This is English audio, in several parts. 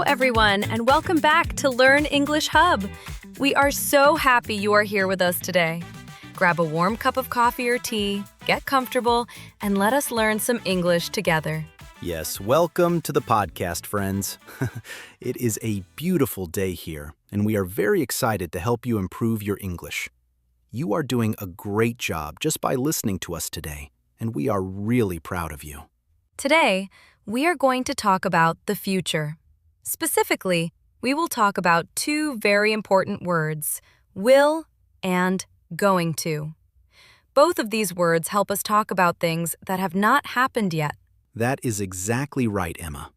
everyone, and welcome back to Learn English Hub. We are so happy you are here with us today. Grab a warm cup of coffee or tea, get comfortable, and let us learn some English together. Yes, welcome to the podcast, friends. It is a beautiful day here, and we are very excited to help you improve your English. You are doing a great job just by listening to us today, and we are really proud of you. Today, we are going to talk about the future. Specifically, we will talk about two very important words, will and going to. Both of these words help us talk about things that have not happened yet. That is exactly right, Emma.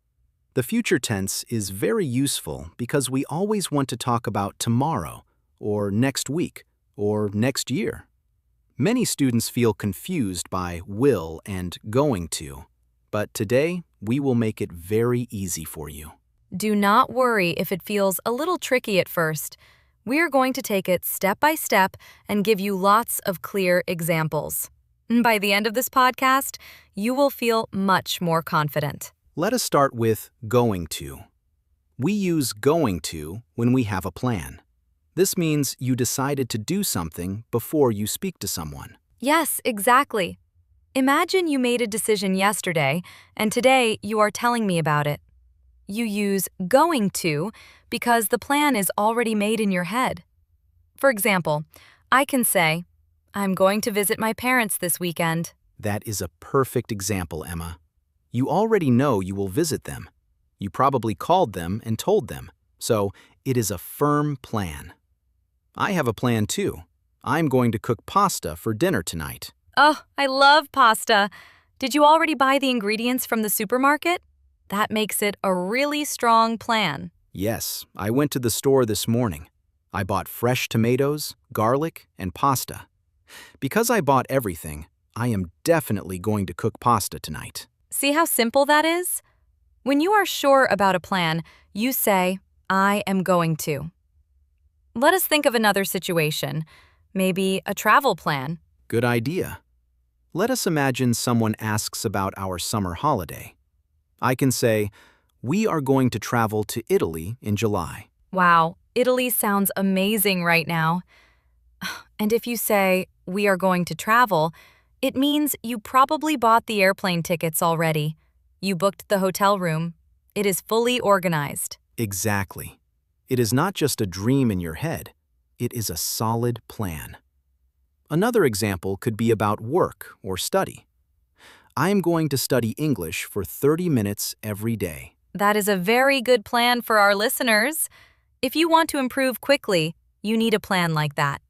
The future tense is very useful because we always want to talk about tomorrow, or next week, or next year. Many students feel confused by will and going to, but today we will make it very easy for you. Do not worry if it feels a little tricky at first. We are going to take it step by step and give you lots of clear examples. By the end of this podcast, you will feel much more confident. Let us start with going to. We use going to when we have a plan. This means you decided to do something before you speak to someone. Yes, exactly. Imagine you made a decision yesterday, and today you are telling me about it. You use going to because the plan is already made in your head. For example, I can say, I'm going to visit my parents this weekend. That is a perfect example, Emma. You already know you will visit them. You probably called them and told them, so it is a firm plan. I have a plan too. I'm going to cook pasta for dinner tonight. Oh, I love pasta. Did you already buy the ingredients from the supermarket? That makes it a really strong plan. Yes, I went to the store this morning. I bought fresh tomatoes, garlic, and pasta. Because I bought everything, I am definitely going to cook pasta tonight. See how simple that is? When you are sure about a plan, you say, I am going to. Let us think of another situation, maybe a travel plan. Good idea. Let us imagine someone asks about our summer holiday. I can say, we are going to travel to Italy in July. Wow, Italy sounds amazing right now. And if you say, we are going to travel, it means you probably bought the airplane tickets already. You booked the hotel room. It is fully organized. Exactly. It is not just a dream in your head. It is a solid plan. Another example could be about work or study. I am going to study English for 30 minutes every day. That is a very good plan for our listeners. If you want to improve quickly, you need a plan like that.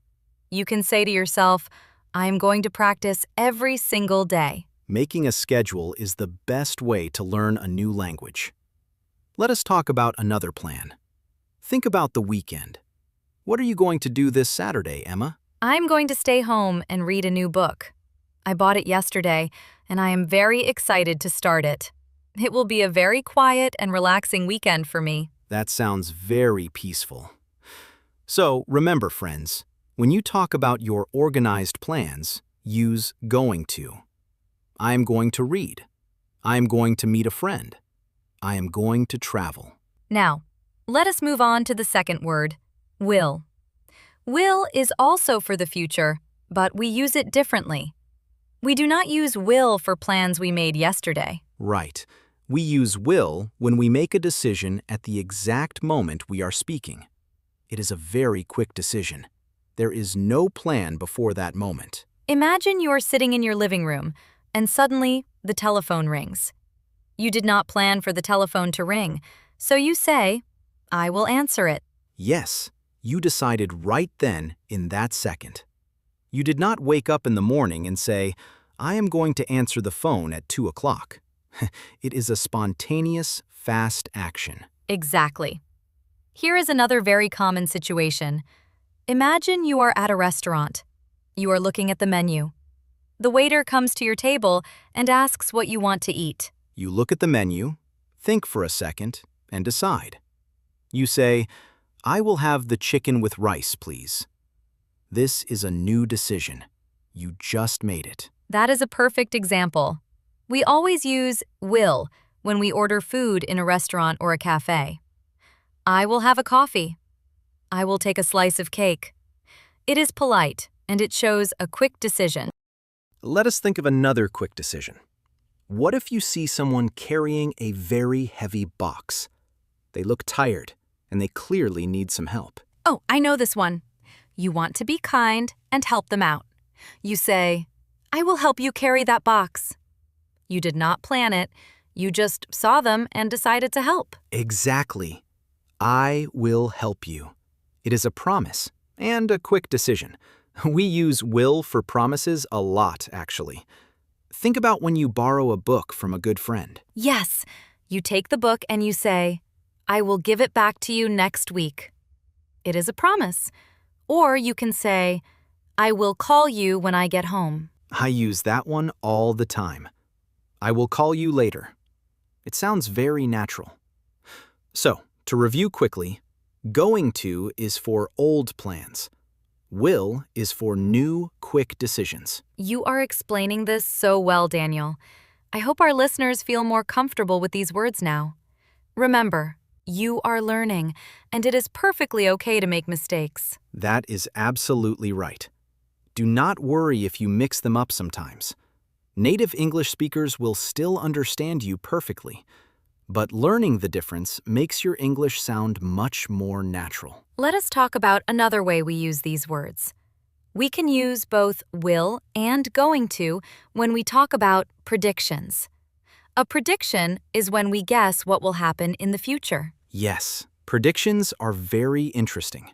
You can say to yourself, I am going to practice every single day. Making a schedule is the best way to learn a new language. Let us talk about another plan. Think about the weekend. What are you going to do this Saturday, Emma? I'm going to stay home and read a new book. I bought it yesterday, and I am very excited to start it. It will be a very quiet and relaxing weekend for me. That sounds very peaceful. So, remember, friends, when you talk about your organized plans, use going to. I am going to read. I am going to meet a friend. I am going to travel. Now, let us move on to the second word, will. Will is also for the future, but we use it differently. We do not use will for plans we made yesterday. Right. We use will when we make a decision at the exact moment we are speaking. It is a very quick decision. There is no plan before that moment. Imagine you are sitting in your living room, and suddenly the telephone rings. You did not plan for the telephone to ring, so you say, I will answer it. Yes, you decided right then in that second. You did not wake up in the morning and say, I am going to answer the phone at 2 o'clock. It is a spontaneous, fast action. Exactly. Here is another very common situation. Imagine you are at a restaurant. You are looking at the menu. The waiter comes to your table and asks what you want to eat. You look at the menu, think for a second, and decide. You say, I will have the chicken with rice, please. This is a new decision. You just made it. That is a perfect example. We always use will when we order food in a restaurant or a cafe. I will have a coffee. I will take a slice of cake. It is polite, and it shows a quick decision. Let us think of another quick decision. What if you see someone carrying a very heavy box? They look tired, and they clearly need some help. Oh, I know this one. You want to be kind and help them out. You say, I will help you carry that box. You did not plan it. You just saw them and decided to help. Exactly. I will help you. It is a promise and a quick decision. We use will for promises a lot, actually. Think about when you borrow a book from a good friend. Yes, you take the book and you say, I will give it back to you next week. It is a promise. Or you can say, I will call you when I get home. I use that one all the time. I will call you later. It sounds very natural. So, to review quickly, going to is for old plans. Will is for new, quick decisions. You are explaining this so well, Daniel. I hope our listeners feel more comfortable with these words now. Remember, you are learning, and it is perfectly okay to make mistakes. That is absolutely right. Do not worry if you mix them up sometimes. Native English speakers will still understand you perfectly, but learning the difference makes your English sound much more natural. Let us talk about another way we use these words. We can use both will and going to when we talk about predictions. A prediction is when we guess what will happen in the future. Yes, predictions are very interesting.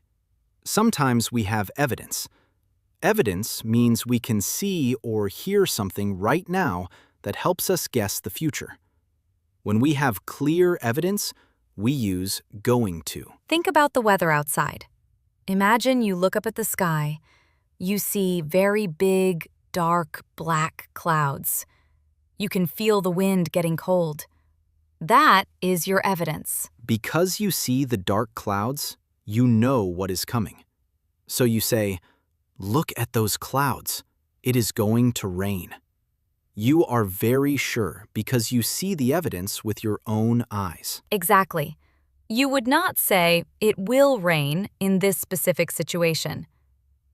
Sometimes we have evidence. Evidence means we can see or hear something right now that helps us guess the future. When we have clear evidence, we use going to. Think about the weather outside. Imagine you look up at the sky. You see very big, dark, black clouds. You can feel the wind getting cold. That is your evidence. Because you see the dark clouds, you know what is coming. So you say, look at those clouds. It is going to rain. You are very sure because you see the evidence with your own eyes. Exactly. You would not say, it will rain in this specific situation.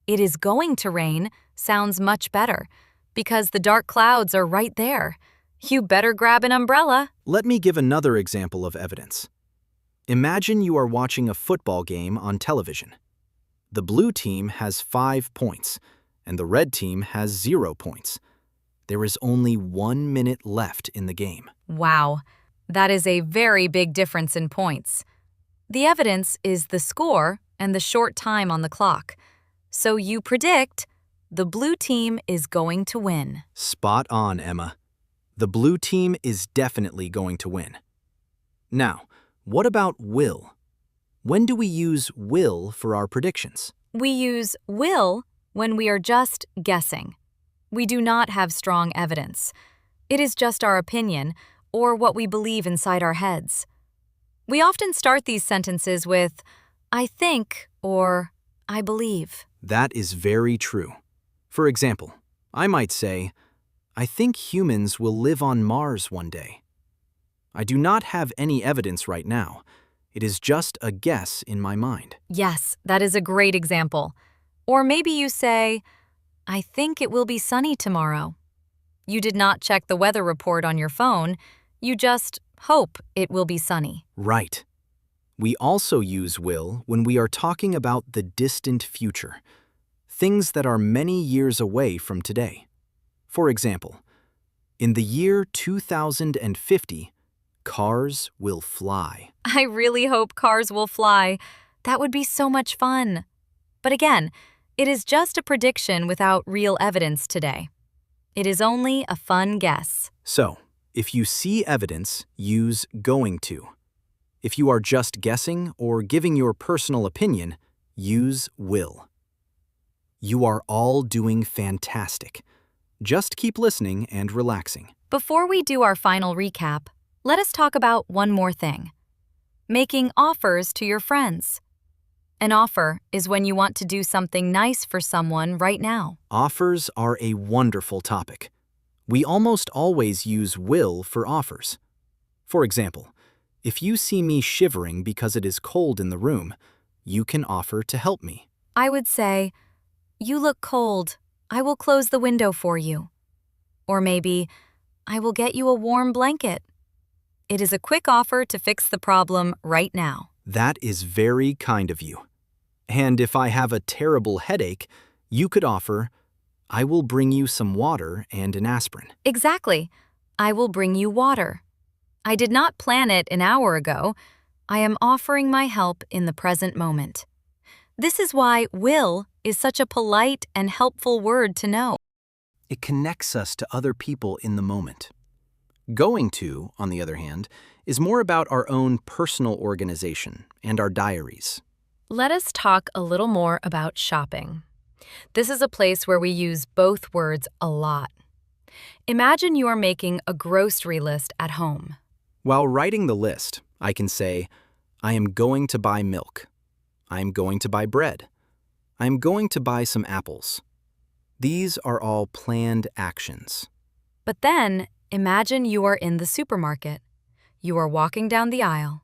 It is going to rain sounds much better because the dark clouds are right there. You better grab an umbrella. Let me give another example of evidence. Imagine you are watching a football game on television. The blue team has 5 points, and the red team has 0 points. There is only 1 minute left in the game. Wow, that is a very big difference in points. The evidence is the score and the short time on the clock. So you predict the blue team is going to win. Spot on, Emma. The blue team is definitely going to win. Now, what about will? When do we use will for our predictions? We use will when we are just guessing. We do not have strong evidence. It is just our opinion or what we believe inside our heads. We often start these sentences with, I think or I believe. That is very true. For example, I might say, I think humans will live on Mars one day. I do not have any evidence right now. It is just a guess in my mind. Yes, that is a great example. Or maybe you say, I think it will be sunny tomorrow. You did not check the weather report on your phone. You just hope it will be sunny. Right. We also use will when we are talking about the distant future, things that are many years away from today. For example, in the year 2050, cars will fly. I really hope cars will fly. That would be so much fun. But again, it is just a prediction without real evidence today. It is only a fun guess. So, if you see evidence, use going to. If you are just guessing or giving your personal opinion, use will. You are all doing fantastic. Just keep listening and relaxing. Before we do our final recap, let us talk about one more thing. Making offers to your friends. An offer is when you want to do something nice for someone right now. Offers are a wonderful topic. We almost always use will for offers. For example, If you see me shivering because it is cold in the room, you can offer to help me. I would say, "You look cold. I will close the window for you." Or maybe, "I will get you a warm blanket." It is a quick offer to fix the problem right now. That is very kind of you. And if I have a terrible headache, you could offer, "I will bring you some water and an aspirin." Exactly. I will bring you water. I did not plan it an hour ago. I am offering my help in the present moment. This is why will is such a polite and helpful word to know. It connects us to other people in the moment. Going to, on the other hand, is more about our own personal organization and our diaries. Let us talk a little more about shopping. This is a place where we use both words a lot. Imagine you are making a grocery list at home. While writing the list, I can say, I am going to buy milk. I am going to buy bread. I am going to buy some apples. These are all planned actions. But then, imagine you are in the supermarket. You are walking down the aisle.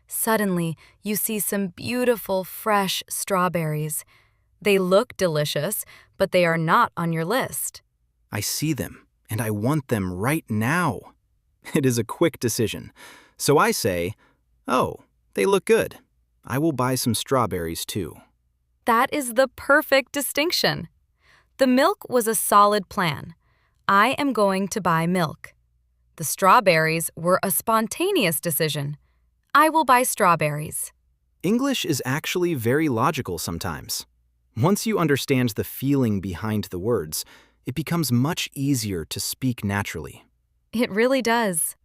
Suddenly, you see some beautiful, fresh strawberries. They look delicious, but they are not on your list. I see them, and I want them right now. It is a quick decision. So I say, oh, they look good. I will buy some strawberries too. That is the perfect distinction. The milk was a solid plan. I am going to buy milk. The strawberries were a spontaneous decision. I will buy strawberries. English is actually very logical sometimes. Once you understand the feeling behind the words, it becomes much easier to speak naturally. It really does.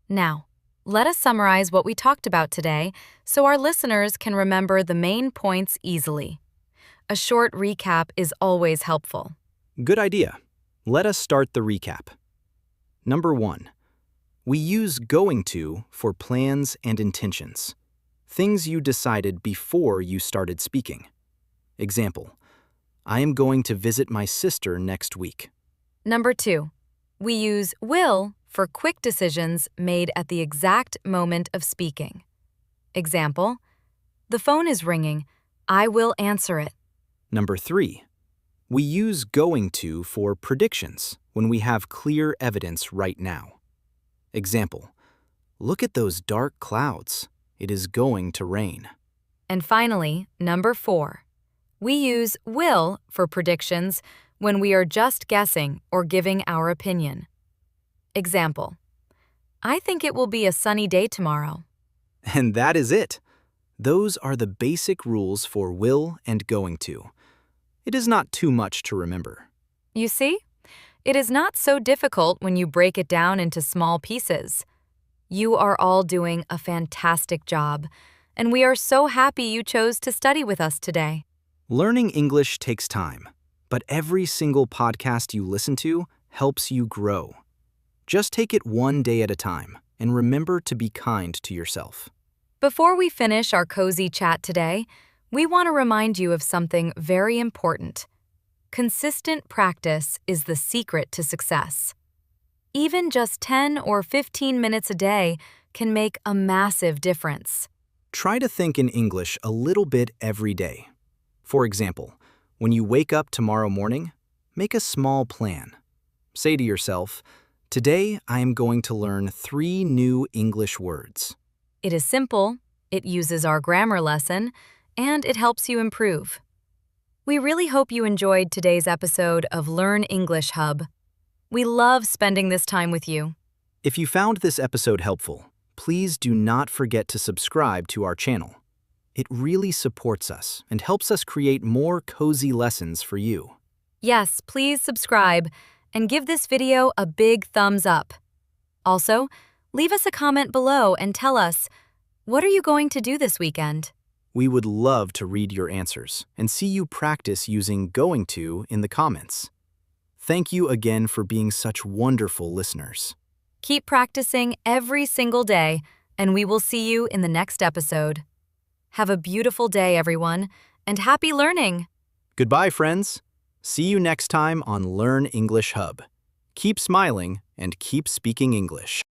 Now, let us summarize what we talked about today so our listeners can remember the main points easily. A short recap is always helpful. Good idea. Let us start the recap. Number 1. We use going to for plans and intentions, things you decided before you started speaking. Example, I am going to visit my sister next week. Number 2. We use will for quick decisions made at the exact moment of speaking. Example, the phone is ringing. I will answer it. Number 3. We use going to for predictions when we have clear evidence right now. Example, look at those dark clouds. It is going to rain. And finally, number 4. We use will for predictions when we are just guessing or giving our opinion. Example, I think it will be a sunny day tomorrow. And that is it. Those are the basic rules for will and going to. It is not too much to remember. You see? It is not so difficult when you break it down into small pieces. You are all doing a fantastic job, and we are so happy you chose to study with us today. Learning English takes time, but every single podcast you listen to helps you grow. Just take it one day at a time, and remember to be kind to yourself. Before we finish our cozy chat today, we want to remind you of something very important. Consistent practice is the secret to success. Even just 10 or 15 minutes a day can make a massive difference. Try to think in English a little bit every day. For example, when you wake up tomorrow morning, make a small plan. Say to yourself, today I am going to learn 3 new English words. It is simple, it uses our grammar lesson, and it helps you improve. We really hope you enjoyed today's episode of Learn English Hub. We love spending this time with you. If you found this episode helpful, please do not forget to subscribe to our channel. It really supports us and helps us create more cozy lessons for you. Yes, please subscribe and give this video a big thumbs up. Also, leave us a comment below and tell us, what are you going to do this weekend? We would love to read your answers and see you practice using going to in the comments. Thank you again for being such wonderful listeners. Keep practicing every single day, and we will see you in the next episode. Have a beautiful day, everyone, and happy learning! Goodbye, friends. See you next time on Learn English Hub. Keep smiling and keep speaking English.